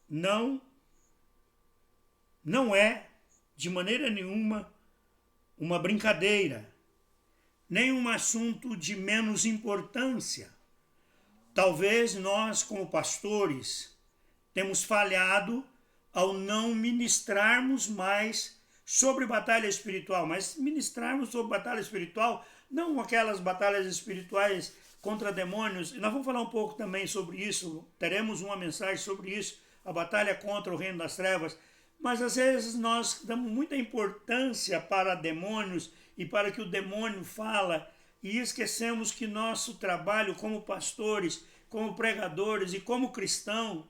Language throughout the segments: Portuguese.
não é de maneira nenhuma uma brincadeira, nem um assunto de menos importância. Talvez nós, como pastores, temos falhado ao não ministrarmos mais sobre batalha espiritual, mas ministrarmos sobre batalha espiritual, não aquelas batalhas espirituais contra demônios. Nós vamos falar um pouco também sobre isso, teremos uma mensagem sobre isso, a batalha contra o reino das trevas, mas às vezes nós damos muita importância para demônios e para o que o demônio fala, e esquecemos que nosso trabalho como pastores, como pregadores e como cristãos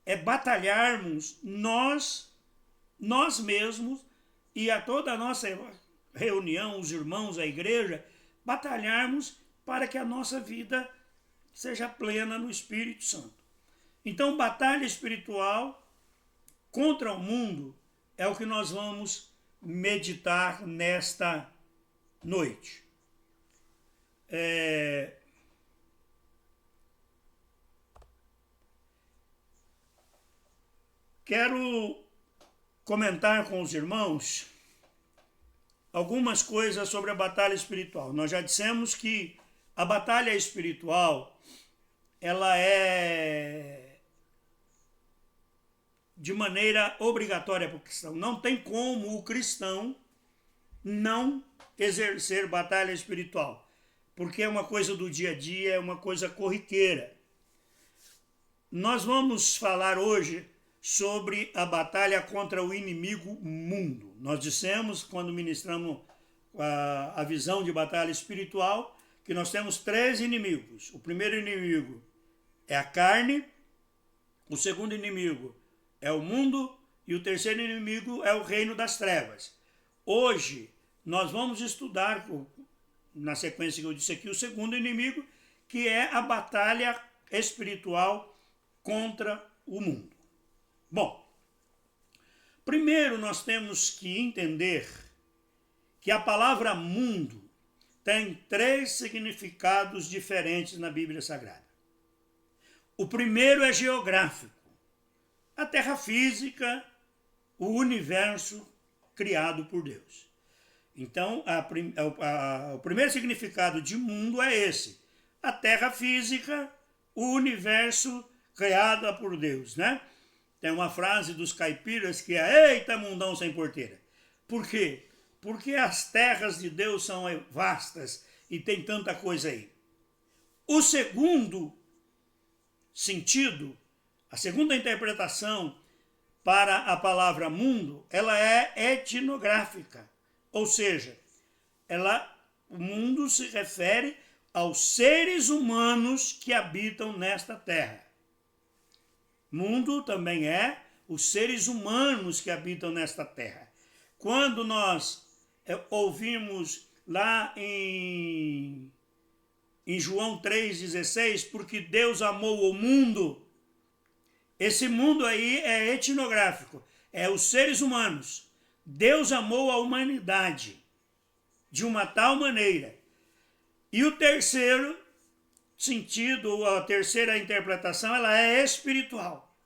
é batalharmos nós mesmos e a toda a nossa reunião, os irmãos, a igreja, batalharmos para que a nossa vida seja plena no Espírito Santo. Então, batalha espiritual contra o mundo é o que nós vamos meditar nesta noite. Quero comentar com os irmãos algumas coisas sobre a batalha espiritual. Nós já dissemos que a batalha espiritual, ela é de maneira obrigatória para o cristão. Não tem como o cristão não exercer batalha espiritual, porque é uma coisa do dia a dia, é uma coisa corriqueira. Nós vamos falar hoje sobre a batalha contra o inimigo mundo. Nós dissemos, quando ministramos a visão de batalha espiritual, que nós temos 3 inimigos. O primeiro inimigo é a carne, o segundo inimigo é o mundo e o terceiro inimigo é o reino das trevas. Hoje nós vamos estudar, na sequência que eu disse aqui, o segundo inimigo, que é a batalha espiritual contra o mundo. Bom, primeiro nós temos que entender que a palavra mundo tem 3 significados diferentes na Bíblia Sagrada. O primeiro é geográfico, a terra física, o universo criado por Deus. Então, o primeiro significado de mundo é esse, a terra física, o universo criado por Deus, né? Tem uma frase dos caipiras que é: eita mundão sem porteira. Por quê? Porque as terras de Deus são vastas e tem tanta coisa aí. O segundo sentido, a segunda interpretação para a palavra mundo, ela é etnográfica. Ou seja, o mundo se refere aos seres humanos que habitam nesta terra. Mundo também é os seres humanos que habitam nesta terra. Quando nós ouvimos lá em João 3,16, porque Deus amou o mundo, esse mundo aí é etnográfico, é os seres humanos. Deus amou a humanidade de uma tal maneira. E o terceiro sentido, a terceira interpretação, ela é espiritual,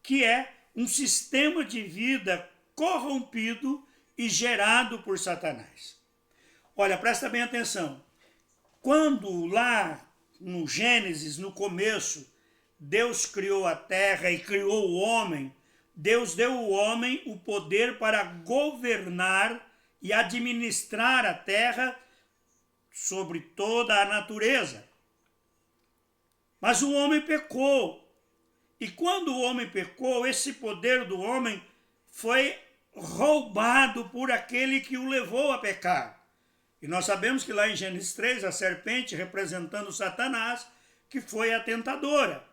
que é um sistema de vida corrompido e gerado por Satanás. Olha, presta bem atenção. Quando lá no Gênesis, no começo, Deus criou a terra e criou o homem, Deus deu ao homem o poder para governar e administrar a terra sobre toda a natureza. Mas o homem pecou. E quando o homem pecou, esse poder do homem foi roubado por aquele que o levou a pecar. E nós sabemos que lá em Gênesis 3, a serpente representando Satanás, que foi a tentadora.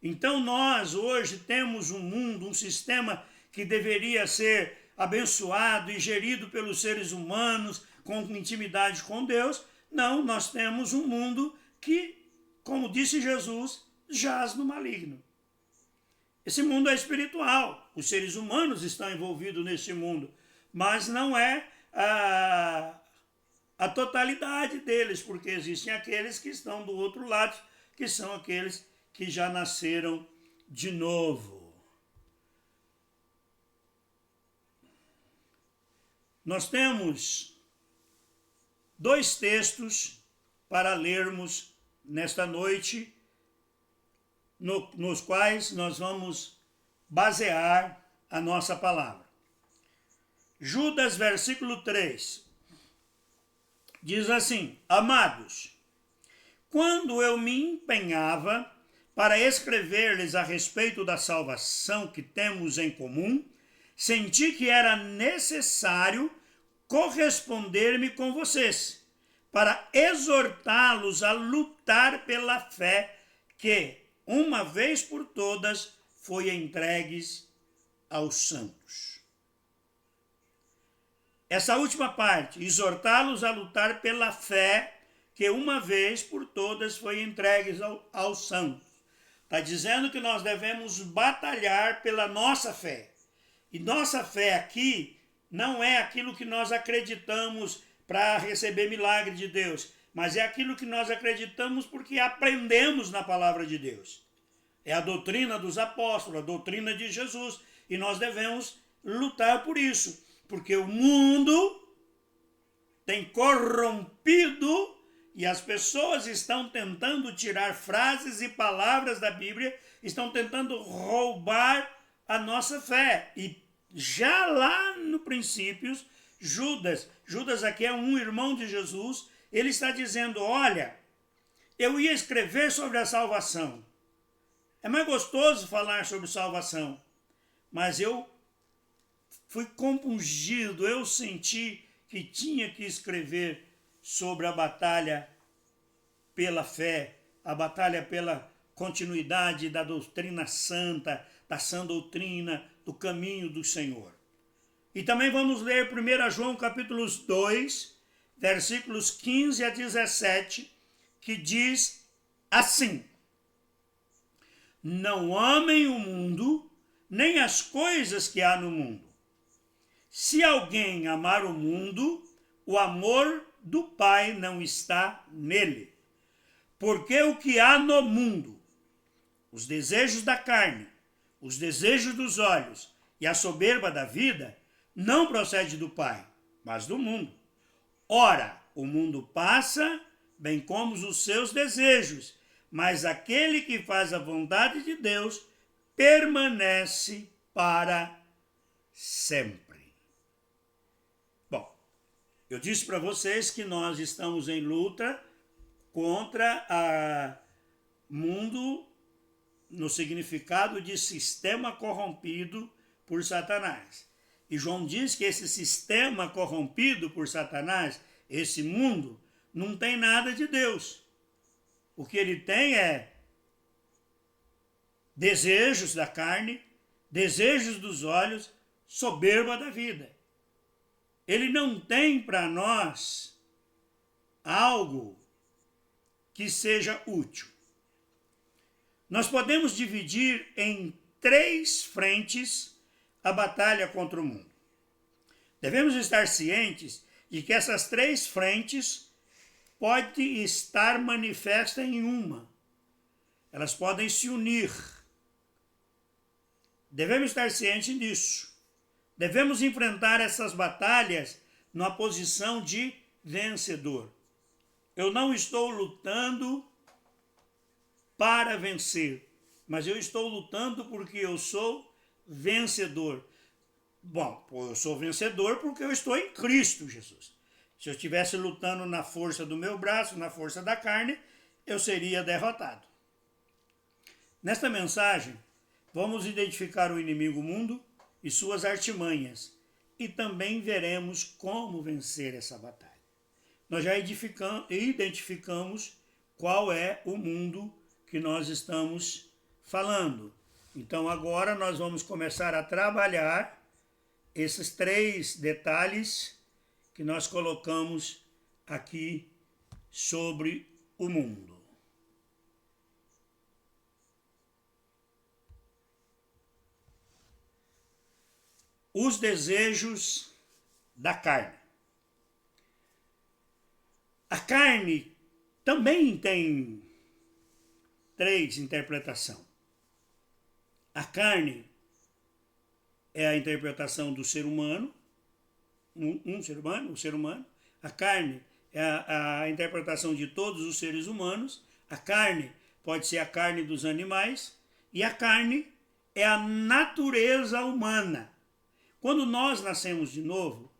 Então nós hoje temos um mundo, um sistema que deveria ser abençoado e gerido pelos seres humanos com intimidade com Deus. Não, nós temos um mundo que, como disse Jesus, jaz no maligno. Esse mundo é espiritual, os seres humanos estão envolvidos nesse mundo, mas não é a totalidade deles, porque existem aqueles que estão do outro lado, que são aqueles que já nasceram de novo. Nós temos dois textos para lermos nesta noite, nos quais nós vamos basear a nossa palavra. Judas, versículo 3, diz assim: Amados, quando eu me empenhava para escrever-lhes a respeito da salvação que temos em comum, senti que era necessário corresponder-me com vocês, para exortá-los a lutar pela fé que, uma vez por todas, foi entregues aos santos. Essa última parte, exortá-los a lutar pela fé que uma vez por todas foi entregues aos santos. Está dizendo que nós devemos batalhar pela nossa fé. E nossa fé aqui não é aquilo que nós acreditamos para receber milagre de Deus, mas é aquilo que nós acreditamos porque aprendemos na palavra de Deus. É a doutrina dos apóstolos, a doutrina de Jesus, e nós devemos lutar por isso, porque o mundo tem corrompido e as pessoas estão tentando tirar frases e palavras da Bíblia, estão tentando roubar a nossa fé. E já lá no princípio, Judas aqui é um irmão de Jesus, ele está dizendo: olha, eu ia escrever sobre a salvação. É mais gostoso falar sobre salvação, mas eu fui compungido, eu senti que tinha que escrever sobre a batalha pela fé, a batalha pela continuidade da doutrina santa, da sã doutrina, do caminho do Senhor. E também vamos ler 1 João capítulo 2, versículos 15 a 17, que diz assim: Não amem o mundo, nem as coisas que há no mundo. Se alguém amar o mundo, o amor do Pai não está nele. Porque o que há no mundo, os desejos da carne, os desejos dos olhos e a soberba da vida, não procede do Pai, mas do mundo. Ora, o mundo passa, bem como os seus desejos, mas aquele que faz a vontade de Deus permanece para sempre. Bom, eu disse para vocês que nós estamos em luta contra o mundo no significado de sistema corrompido por Satanás. E João diz que esse sistema corrompido por Satanás, esse mundo, não tem nada de Deus. O que ele tem é desejos da carne, desejos dos olhos, soberba da vida. Ele não tem para nós algo que seja útil. Nós podemos dividir em 3 frentes a batalha contra o mundo. Devemos estar cientes de que essas 3 frentes podem estar manifestas em uma. Elas podem se unir. Devemos estar cientes disso. Devemos enfrentar essas batalhas numa posição de vencedor. Eu não estou lutando para vencer, mas eu estou lutando porque eu sou vencedor. Bom, eu sou vencedor porque eu estou em Cristo Jesus. Se eu estivesse lutando na força do meu braço, na força da carne, eu seria derrotado. Nesta mensagem, vamos identificar o inimigo mundo e suas artimanhas, e também veremos como vencer essa batalha. Nós já identificamos qual é o mundo que nós estamos falando. Então agora nós vamos começar a trabalhar esses 3 detalhes que nós colocamos aqui sobre o mundo. Os desejos da carne. A carne também tem 3 interpretações. A carne é a interpretação do ser humano, um ser humano, o ser humano. A carne é a interpretação de todos os seres humanos. A carne pode ser a carne dos animais. E a carne é a natureza humana. Quando nós nascemos de novo,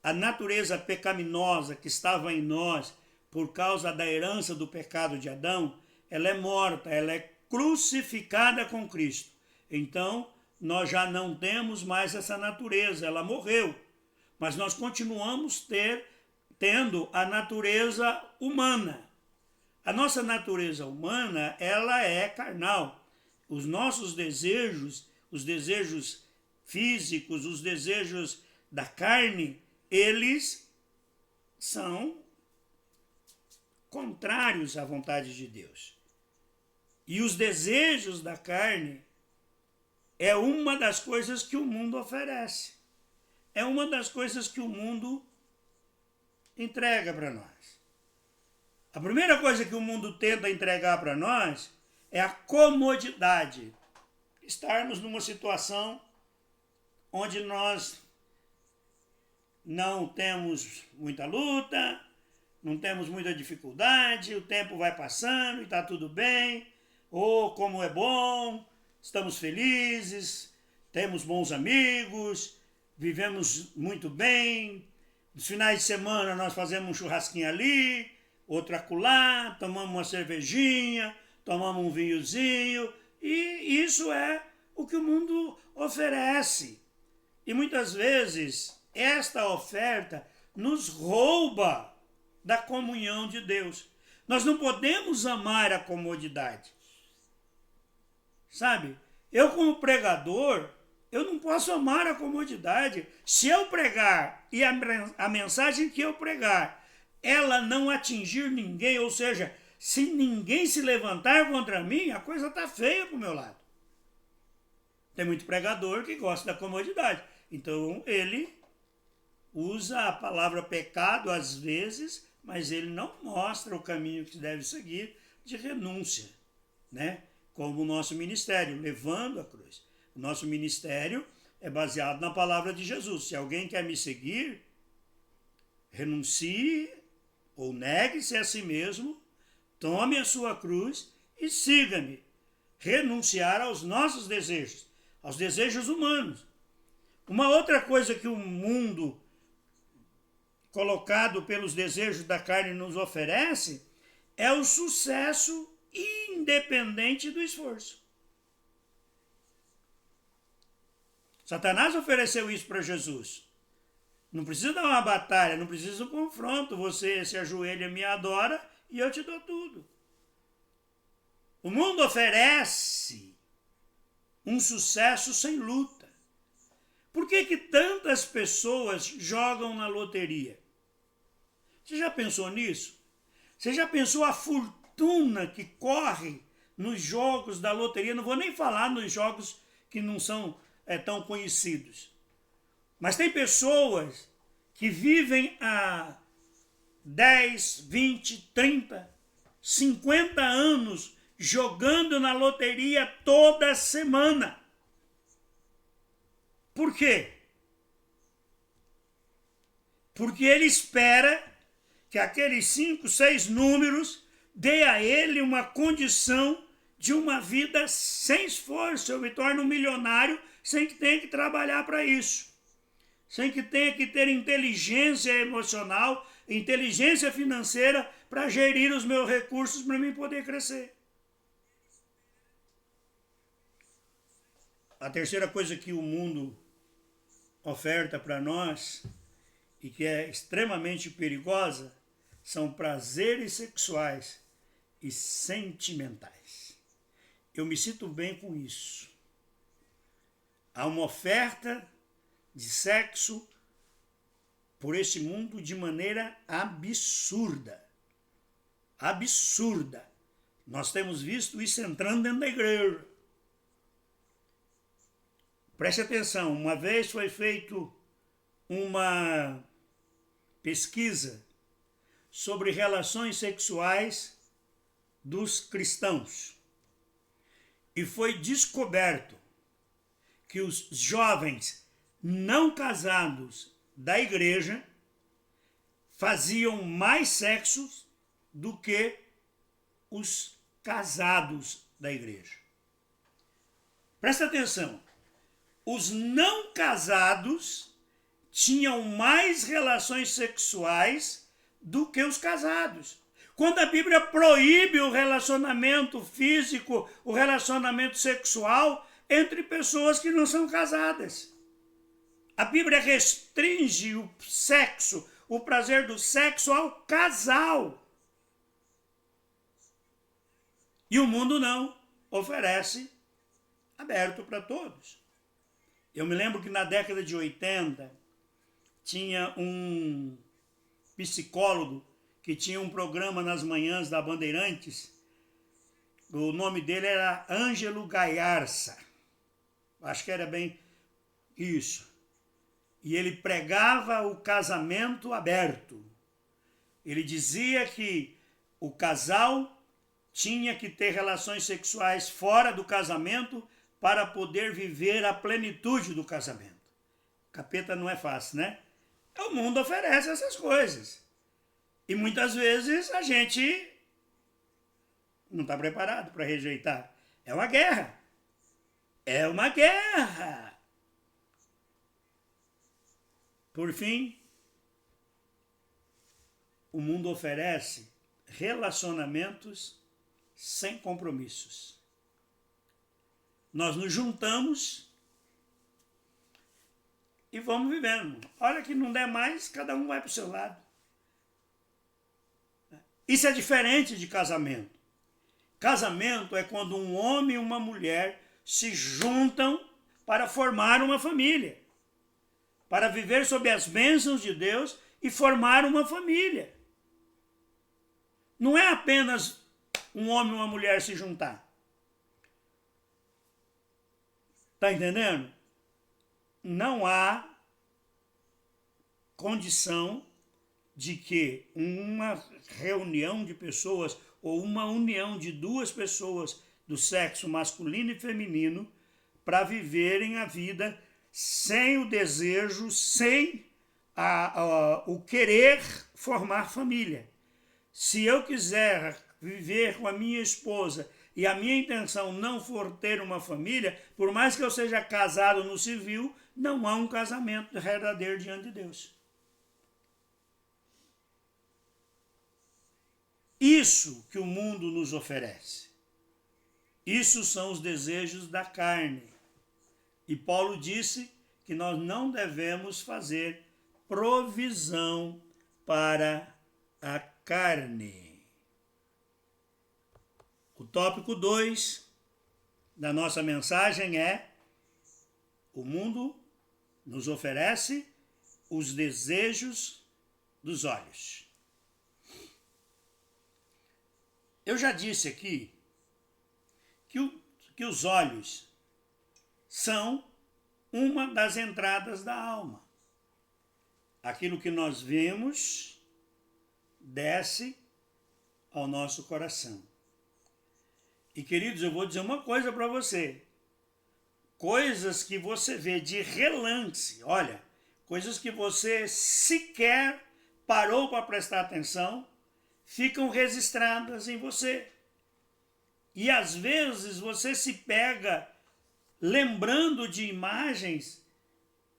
a natureza pecaminosa que estava em nós por causa da herança do pecado de Adão, ela é morta, ela é crucificada com Cristo. Então, nós já não temos mais essa natureza, ela morreu. Mas nós continuamos tendo a natureza humana. A nossa natureza humana, ela é carnal. Os nossos desejos, os desejos físicos, os desejos da carne, eles são contrários à vontade de Deus. E os desejos da carne é uma das coisas que o mundo oferece. É uma das coisas que o mundo entrega para nós. A primeira coisa que o mundo tenta entregar para nós é a comodidade. Estarmos numa situação onde nós não temos muita luta, não temos muita dificuldade, o tempo vai passando e está tudo bem, ou como é bom, estamos felizes, temos bons amigos, vivemos muito bem, nos finais de semana nós fazemos um churrasquinho ali, outro acolá, tomamos uma cervejinha, tomamos um vinhozinho, e isso é o que o mundo oferece. E muitas vezes esta oferta nos rouba da comunhão de Deus. Nós não podemos amar a comodidade. Sabe? Eu como pregador, eu não posso amar a comodidade. Se eu pregar e a mensagem que eu pregar, ela não atingir ninguém, ou seja, se ninguém se levantar contra mim, a coisa está feia para o meu lado. Tem muito pregador que gosta da comodidade. Então ele usa a palavra pecado às vezes, mas ele não mostra o caminho que se deve seguir de renúncia, né? Como o nosso ministério, levando a cruz. O nosso ministério é baseado na palavra de Jesus. Se alguém quer me seguir, renuncie ou negue-se a si mesmo, tome a sua cruz e siga-me. Renunciar aos nossos desejos, aos desejos humanos. Uma outra coisa que o mundo, colocado pelos desejos da carne, nos oferece é o sucesso independente do esforço. Satanás ofereceu isso para Jesus. Não precisa dar uma batalha, não precisa um confronto. Você se ajoelha, me adora e eu te dou tudo. O mundo oferece um sucesso sem luta. Por que tantas pessoas jogam na loteria? Você já pensou nisso? Você já pensou a fortuna que corre nos jogos da loteria? Não vou nem falar nos jogos que não são tão conhecidos. Mas tem pessoas que vivem há 10, 20, 30, 50 anos jogando na loteria toda semana. Por quê? Porque ele espera que aqueles 5, 6 números dê a ele uma condição de uma vida sem esforço. Eu me torno um milionário sem que tenha que trabalhar para isso. Sem que tenha que ter inteligência emocional, inteligência financeira para gerir os meus recursos para mim poder crescer. A terceira coisa que o mundo oferta para nós e que é extremamente perigosa são prazeres sexuais e sentimentais. Eu me sinto bem com isso. Há uma oferta de sexo por esse mundo de maneira absurda. Absurda. Nós temos visto isso entrando dentro da igreja. Preste atenção, uma vez foi feito uma pesquisa sobre relações sexuais dos cristãos. E foi descoberto que os jovens não casados da igreja faziam mais sexo do que os casados da igreja. Presta atenção, os não casados tinham mais relações sexuais do que os casados. Quando a Bíblia proíbe o relacionamento físico, o relacionamento sexual entre pessoas que não são casadas. A Bíblia restringe o sexo, o prazer do sexo ao casal. E o mundo não oferece aberto para todos. Eu me lembro que na década de 80 tinha um psicólogo que tinha um programa nas manhãs da Bandeirantes. O nome dele era Ângelo Gaiarsa. Acho que era bem isso. E ele pregava o casamento aberto. Ele dizia que o casal tinha que ter relações sexuais fora do casamento para poder viver a plenitude do casamento. Capeta não é fácil, né? O mundo oferece essas coisas. E muitas vezes a gente não está preparado para rejeitar. É uma guerra. É uma guerra. Por fim, o mundo oferece relacionamentos sem compromissos. Nós nos juntamos e vamos vivendo. Olha que não der mais, cada um vai para o seu lado. Isso é diferente de casamento. Casamento é quando um homem e uma mulher se juntam para formar uma família, para viver sob as bênçãos de Deus e formar uma família. Não é apenas um homem e uma mulher se juntar. Está entendendo? Não há condição de que uma reunião de pessoas ou uma união de duas pessoas do sexo masculino e feminino para viverem a vida sem o desejo, sem o querer formar família. Se eu quiser viver com a minha esposa e a minha intenção não for ter uma família, por mais que eu seja casado no civil, não há um casamento verdadeiro diante de Deus. Isso que o mundo nos oferece. Isso são os desejos da carne. E Paulo disse que nós não devemos fazer provisão para a carne. O tópico 2 da nossa mensagem é: o mundo nos oferece os desejos dos olhos. Eu já disse aqui que os olhos são uma das entradas da alma. Aquilo que nós vemos desce ao nosso coração. E, queridos, eu vou dizer uma coisa para você. Coisas que você vê de relance, olha, coisas que você sequer parou para prestar atenção, ficam registradas em você. E às vezes você se pega lembrando de imagens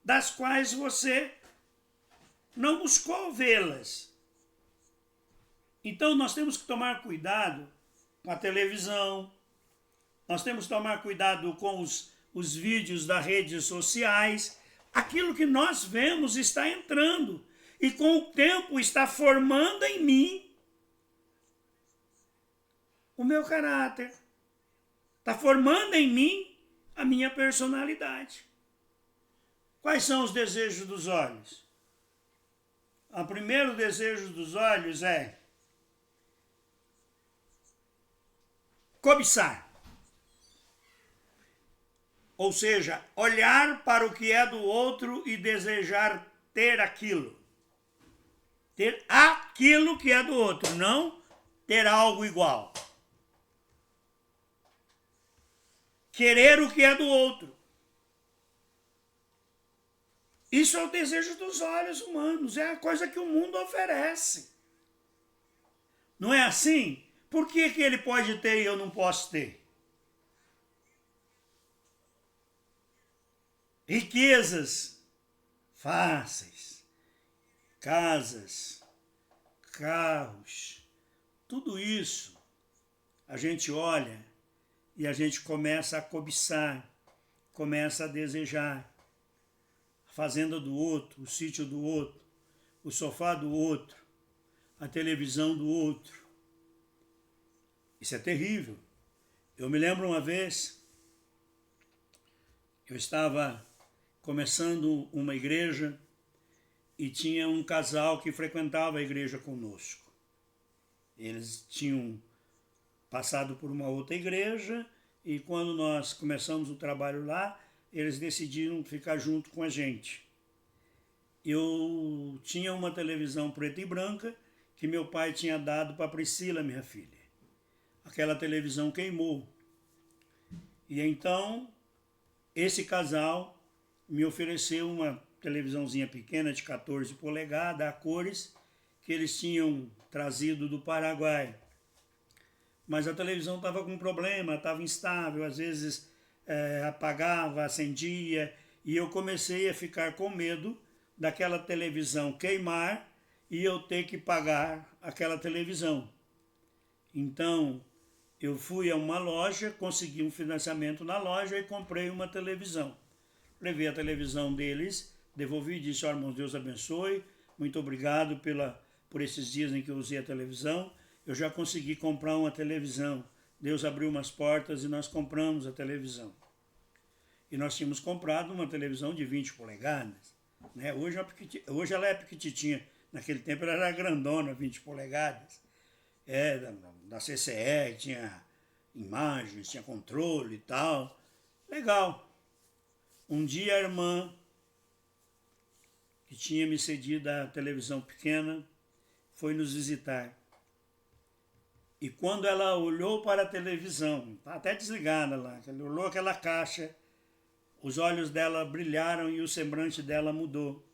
das quais você não buscou vê-las. Então nós temos que tomar cuidado com a televisão, nós temos que tomar cuidado com os vídeos das redes sociais. Aquilo que nós vemos está entrando e com o tempo está formando em mim o meu caráter, está formando em mim a minha personalidade. Quais são os desejos dos olhos? O primeiro desejo dos olhos é cobiçar. Ou seja, olhar para o que é do outro e desejar ter aquilo. Ter aquilo que é do outro, não ter algo igual. Querer o que é do outro. Isso é o desejo dos olhos humanos, é a coisa que o mundo oferece. Não é assim? Por que ele pode ter e eu não posso ter? Riquezas fáceis, casas, carros, tudo isso a gente olha e a gente começa a cobiçar, começa a desejar. A fazenda do outro, o sítio do outro, o sofá do outro, a televisão do outro. Isso é terrível. Eu me lembro uma vez, eu estava começando uma igreja e tinha um casal que frequentava a igreja conosco. Eles tinham passado por uma outra igreja e quando nós começamos o trabalho lá, eles decidiram ficar junto com a gente. Eu tinha uma televisão preta e branca que meu pai tinha dado para Priscila, minha filha. Aquela televisão queimou. E então, esse casal me ofereceu uma televisãozinha pequena de 14 polegadas, a cores, que eles tinham trazido do Paraguai. Mas a televisão estava com problema, estava instável, às vezes apagava, acendia, e eu comecei a ficar com medo daquela televisão queimar e eu ter que pagar aquela televisão. Então, eu fui a uma loja, consegui um financiamento na loja e comprei uma televisão. Levei a televisão deles, devolvi e disse, irmãos, Deus abençoe, muito obrigado por esses dias em que eu usei a televisão, eu já consegui comprar uma televisão. Deus abriu umas portas e nós compramos a televisão. E nós tínhamos comprado uma televisão de 20 polegadas. Né? Hoje ela é pequititinha, naquele tempo ela era grandona, 20 polegadas. Da CCE, tinha imagens, tinha controle e tal. Legal. Um dia a irmã, que tinha me cedido a televisão pequena, foi nos visitar. E quando ela olhou para a televisão, está até desligada lá, ela olhou aquela caixa, os olhos dela brilharam e o semblante dela mudou.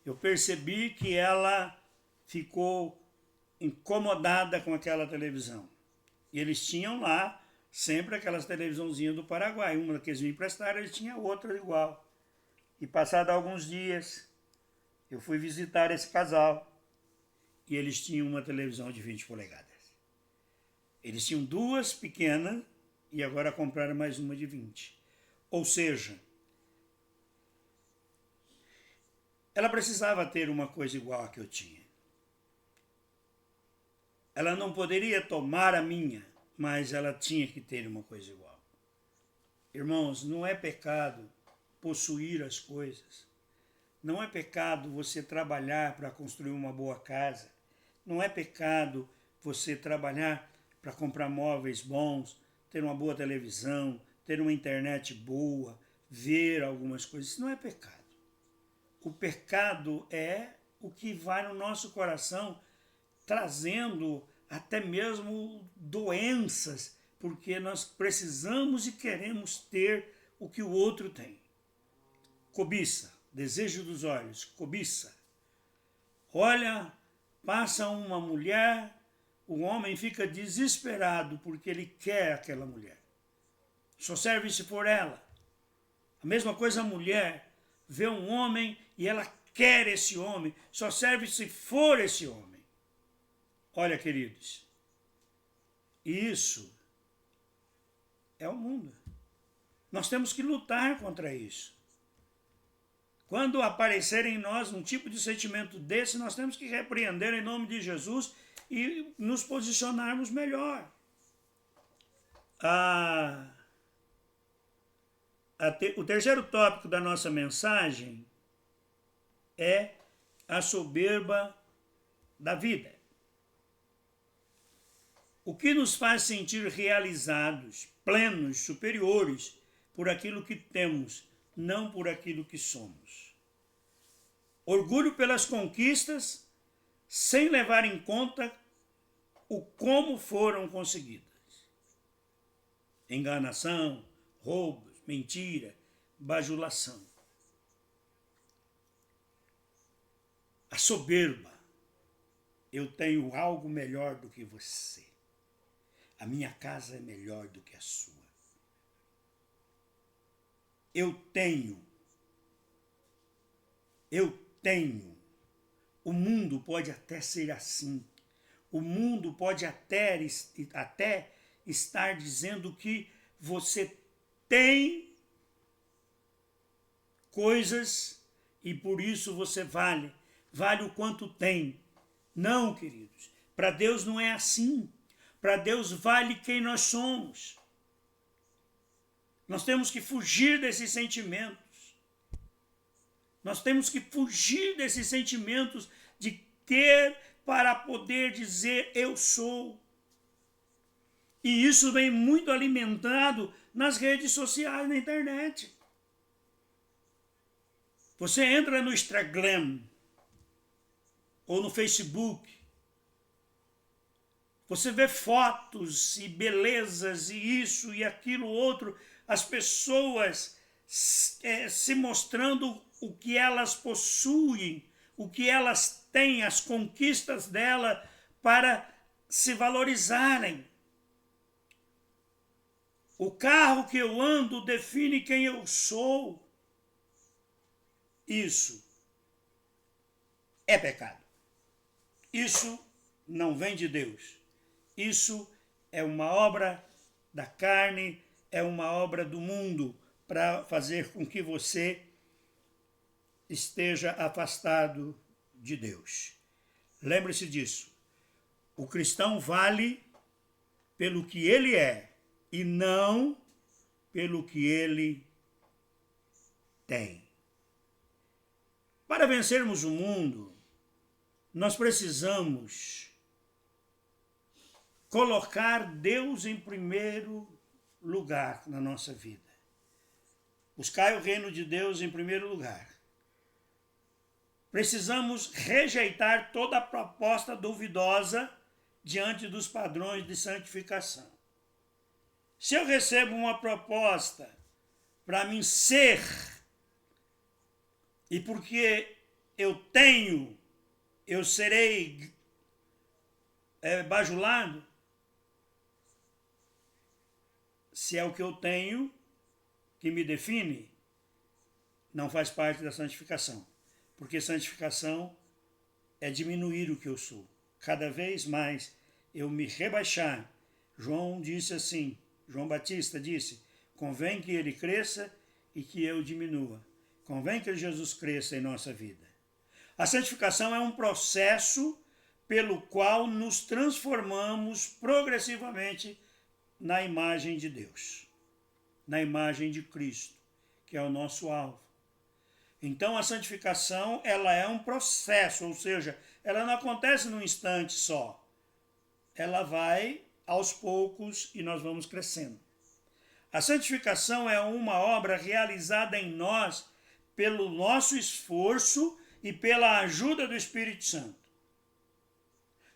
Eu percebi que ela ficou incomodada com aquela televisão. E eles tinham lá sempre aquelas televisãozinhas do Paraguai. Uma que eles me emprestaram, eles tinham outra igual. E passado alguns dias, eu fui visitar esse casal e eles tinham uma televisão de 20 polegadas. Eles tinham duas pequenas e agora compraram mais uma de 20. Ou seja, ela precisava ter uma coisa igual a que eu tinha. Ela não poderia tomar a minha, mas ela tinha que ter uma coisa igual. Irmãos, não é pecado possuir as coisas. Não é pecado você trabalhar para construir uma boa casa. Não é pecado você trabalhar para comprar móveis bons, ter uma boa televisão, ter uma internet boa, ver algumas coisas. Isso não é pecado. O pecado é o que vai no nosso coração trazendo até mesmo doenças, porque nós precisamos e queremos ter o que o outro tem. Cobiça, desejo dos olhos, cobiça. Olha, passa uma mulher, o homem fica desesperado porque ele quer aquela mulher. Só serve se for ela. A mesma coisa a mulher vê um homem e ela quer esse homem, só serve se for esse homem. Olha, queridos, isso é o mundo. Nós temos que lutar contra isso. Quando aparecer em nós um tipo de sentimento desse, nós temos que repreender em nome de Jesus e nos posicionarmos melhor. O terceiro tópico da nossa mensagem é a soberba da vida. O que nos faz sentir realizados, plenos, superiores por aquilo que temos, não por aquilo que somos. Orgulho pelas conquistas, sem levar em conta o como foram conseguidas. Enganação, roubos, mentira, bajulação. a soberba. Eu tenho algo melhor do que você. A minha casa é melhor do que a sua. Eu tenho. O mundo pode até ser assim. O mundo pode até estar dizendo que você tem coisas e por isso você vale o quanto tem. Não, queridos, para Deus não é assim. Para Deus vale quem nós somos. Nós temos que fugir desses sentimentos. Nós temos que fugir desses sentimentos de ter para poder dizer eu sou. E isso vem muito alimentado nas redes sociais, na internet. Você entra no Instagram ou no Facebook, você vê fotos e belezas e isso e aquilo outro, as pessoas se mostrando o que elas possuem, o que elas têm, as conquistas dela para se valorizarem. O carro que eu ando define quem eu sou. Isso é pecado. Isso não vem de Deus. Isso é uma obra da carne, é uma obra do mundo para fazer com que você esteja afastado de Deus. Lembre-se disso. O cristão vale pelo que ele é e não pelo que ele tem. Para vencermos o mundo, nós precisamos colocar Deus em primeiro lugar na nossa vida. Buscar o reino de Deus em primeiro lugar. Precisamos rejeitar toda proposta duvidosa diante dos padrões de santificação. Se eu recebo uma proposta para mim ser, e porque eu tenho, eu serei bajulado, se é o que eu tenho que me define, não faz parte da santificação. Porque santificação é diminuir o que eu sou. Cada vez mais eu me rebaixar. João disse assim, João Batista disse, convém que ele cresça e que eu diminua. Convém que Jesus cresça em nossa vida. A santificação é um processo pelo qual nos transformamos progressivamente na imagem de Deus, na imagem de Cristo, que é o nosso alvo. Então a santificação, ela é um processo, ou seja, ela não acontece num instante só. Ela vai aos poucos e nós vamos crescendo. A santificação é uma obra realizada em nós pelo nosso esforço e pela ajuda do Espírito Santo.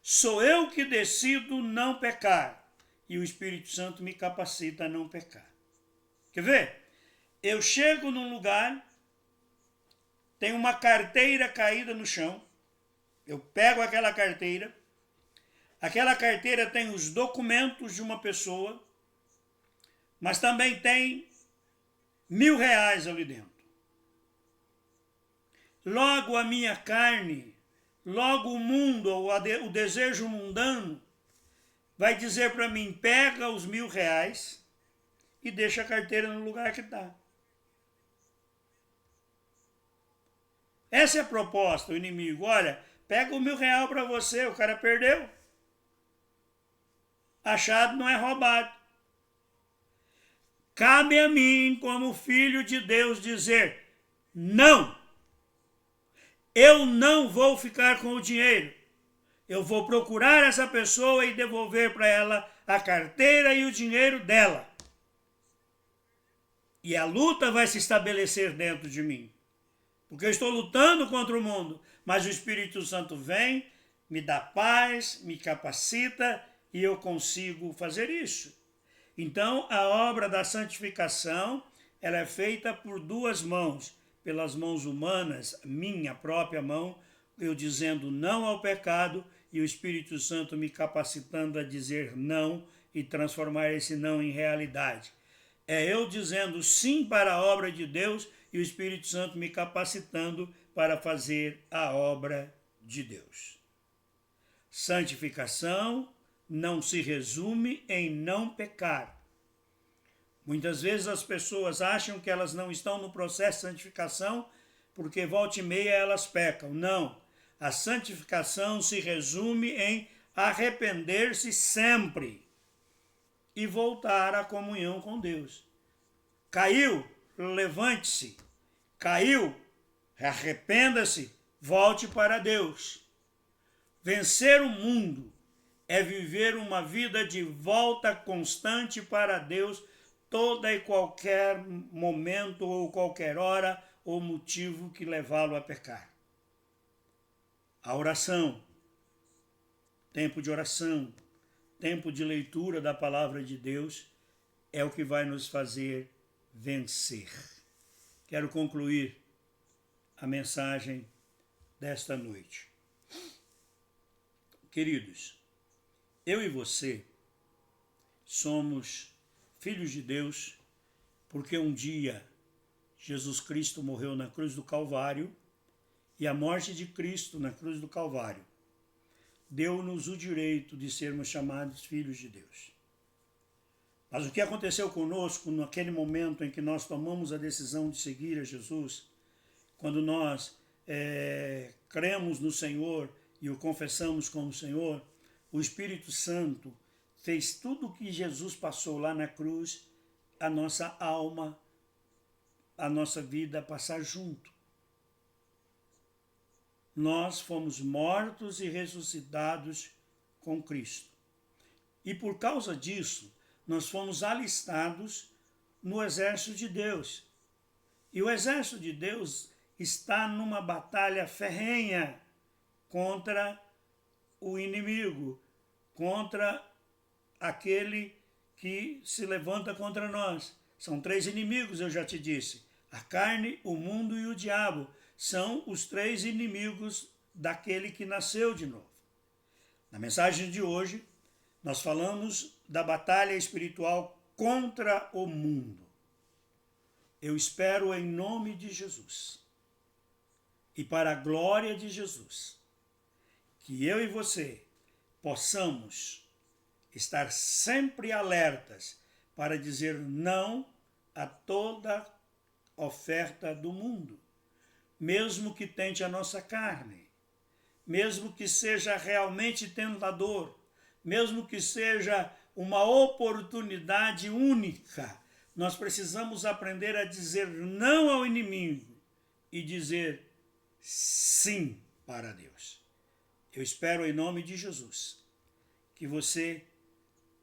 Sou eu que decido não pecar e o Espírito Santo me capacita a não pecar. Quer ver? Eu chego num lugar, tem uma carteira caída no chão, eu pego aquela carteira tem os documentos de uma pessoa, mas também tem R$1.000 ali dentro. Logo a minha carne, logo o mundo, ou o desejo mundano, vai dizer para mim, pega os R$1.000 e deixa a carteira no lugar que está. Essa é a proposta, o inimigo. Olha, pega o R$1.000 para você, o cara perdeu. Achado não é roubado. Cabe a mim, como filho de Deus, dizer, não. Eu não vou ficar com o dinheiro. Eu vou procurar essa pessoa e devolver para ela a carteira e o dinheiro dela. E a luta vai se estabelecer dentro de mim. Porque eu estou lutando contra o mundo. Mas o Espírito Santo vem, me dá paz, me capacita e eu consigo fazer isso. Então, a obra da santificação, ela é feita por duas mãos. Pelas mãos humanas, minha própria mão, eu dizendo não ao pecado e o Espírito Santo me capacitando a dizer não e transformar esse não em realidade. É eu dizendo sim para a obra de Deus e o Espírito Santo me capacitando para fazer a obra de Deus. Santificação não se resume em não pecar. Muitas vezes as pessoas acham que elas não estão no processo de santificação porque volta e meia elas pecam. Não. A santificação se resume em arrepender-se sempre e voltar à comunhão com Deus. Caiu, levante-se. Caiu, arrependa-se, volte para Deus. Vencer o mundo é viver uma vida de volta constante para Deus, toda e qualquer momento ou qualquer hora ou motivo que levá-lo a pecar. A oração, tempo de oração, tempo de leitura da palavra de Deus é o que vai nos fazer vencer. Quero concluir a mensagem desta noite. Queridos, eu e você somos filhos de Deus porque um dia Jesus Cristo morreu na cruz do Calvário e a morte de Cristo na cruz do Calvário deu-nos o direito de sermos chamados filhos de Deus. Mas o que aconteceu conosco naquele momento em que nós tomamos a decisão de seguir a Jesus, quando nós cremos no Senhor e o confessamos como Senhor, o Espírito Santo fez tudo o que Jesus passou lá na cruz, a nossa alma, a nossa vida passar junto. Nós fomos mortos e ressuscitados com Cristo. E por causa disso, nós fomos alistados no exército de Deus. E o exército de Deus está numa batalha ferrenha contra o inimigo, contra aquele que se levanta contra nós. São 3 inimigos, eu já te disse. A carne, o mundo e o diabo são os 3 inimigos daquele que nasceu de novo. Na mensagem de hoje, nós falamos da batalha espiritual contra o mundo. Eu espero em nome de Jesus e para a glória de Jesus, que eu e você possamos estar sempre alertas para dizer não a toda oferta do mundo, mesmo que tente a nossa carne, mesmo que seja realmente tentador, mesmo que seja uma oportunidade única, nós precisamos aprender a dizer não ao inimigo e dizer sim para Deus. Eu espero em nome de Jesus que você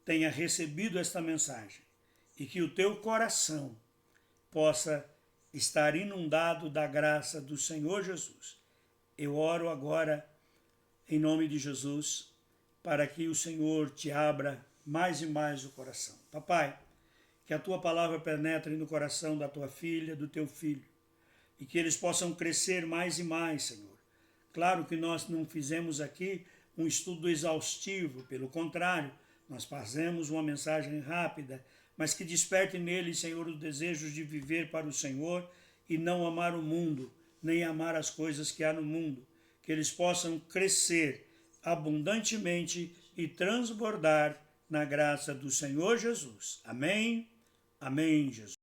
tenha recebido esta mensagem e que o teu coração possa estar inundado da graça do Senhor Jesus. Eu oro agora em nome de Jesus para que o Senhor te abra mais e mais o coração. Papai, que a tua palavra penetre no coração da tua filha, do teu filho, e que eles possam crescer mais e mais, Senhor. Claro que nós não fizemos aqui um estudo exaustivo, pelo contrário, nós fazemos uma mensagem rápida, mas que desperte neles, Senhor, os desejos de viver para o Senhor e não amar o mundo, nem amar as coisas que há no mundo. Que eles possam crescer abundantemente e transbordar na graça do Senhor Jesus. Amém? Amém, Jesus.